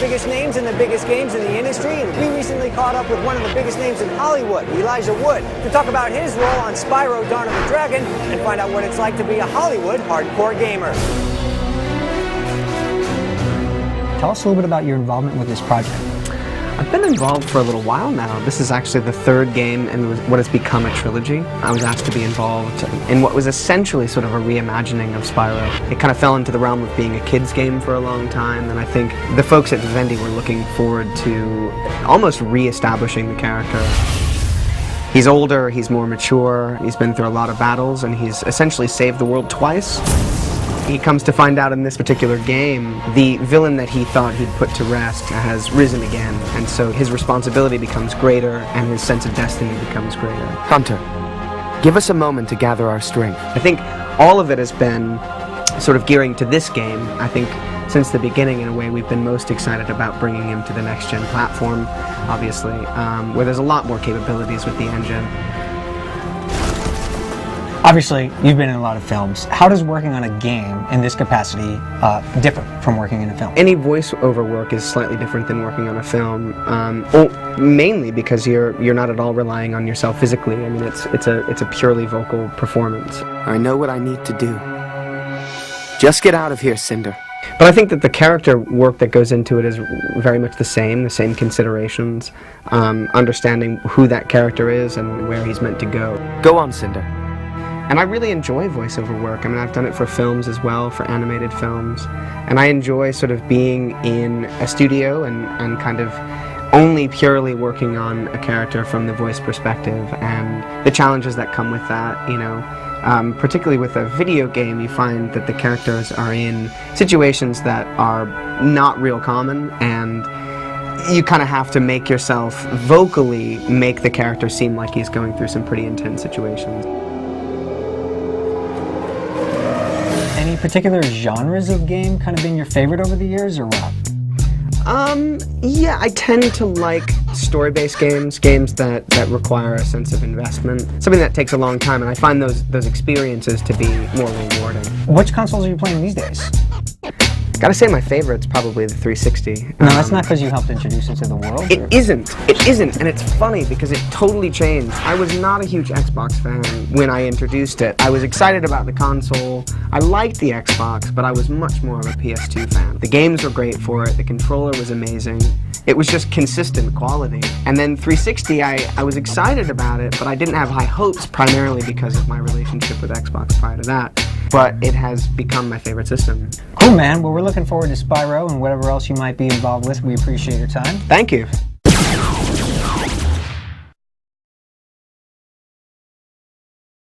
biggest names in the biggest games in the industry, and we recently caught up with one of the biggest names in Hollywood, Elijah Wood, to talk about his role on Spyro Dawn of the Dragon and find out what it's like to be a Hollywood hardcore gamer. Tell us a little bit about your involvement with this project. I've been involved for a little while now. This is actually the third game in what has become a trilogy. I was asked to be involved in what was essentially sort of a reimagining of Spyro. It kind of fell into the realm of being a kid's game for a long time, and I think the folks at Vivendi were looking forward to almost re-establishing the character. He's older, he's more mature, he's been through a lot of battles, and he's essentially saved the world twice. He comes to find out in this particular game, the villain that he thought he'd put to rest has risen again, and so his responsibility becomes greater, and his sense of destiny becomes greater. Hunter, give us a moment to gather our strength. I think all of it has been sort of gearing to this game. I think since the beginning, in a way, we've been most excited about bringing him to the next-gen platform, obviously, where there's a lot more capabilities with the engine. Obviously, you've been in a lot of films. How does working on a game in this capacity differ from working in a film? Any voiceover work is slightly different than working on a film, mainly because you're not at all relying on yourself physically. I mean, it's a purely vocal performance. I know what I need to do. Just get out of here, Cinder. But I think that the character work that goes into it is very much the same considerations, understanding who that character is and where he's meant to go. Go on, Cinder. And I really enjoy voiceover work. I mean, I've done it for films as well, for animated films. And I enjoy sort of being in a studio and kind of only purely working on a character from the voice perspective and the challenges that come with that, you know. Particularly with a video game, you find that the characters are in situations that are not real common, and you kind of have to make yourself vocally make the character seem like he's going through some pretty intense situations. Any particular genres of game kind of been your favorite over the years, or what? Yeah, I tend to like story-based games that require a sense of investment, something that takes a long time, and I find those experiences to be more rewarding. Which consoles are you playing these days? Gotta say my favorite's probably the 360. No, that's not because you helped introduce it to the world? It isn't, and it's funny because it totally changed. I was not a huge Xbox fan when I introduced it. I was excited about the console, I liked the Xbox, but I was much more of a PS2 fan. The games were great for it, the controller was amazing. It was just consistent quality. And then 360, I was excited about it, but I didn't have high hopes, primarily because of my relationship with Xbox prior to that. But it has become my favorite system. Cool, man. Well, we're looking forward to Spyro and whatever else you might be involved with. We appreciate your time. Thank you.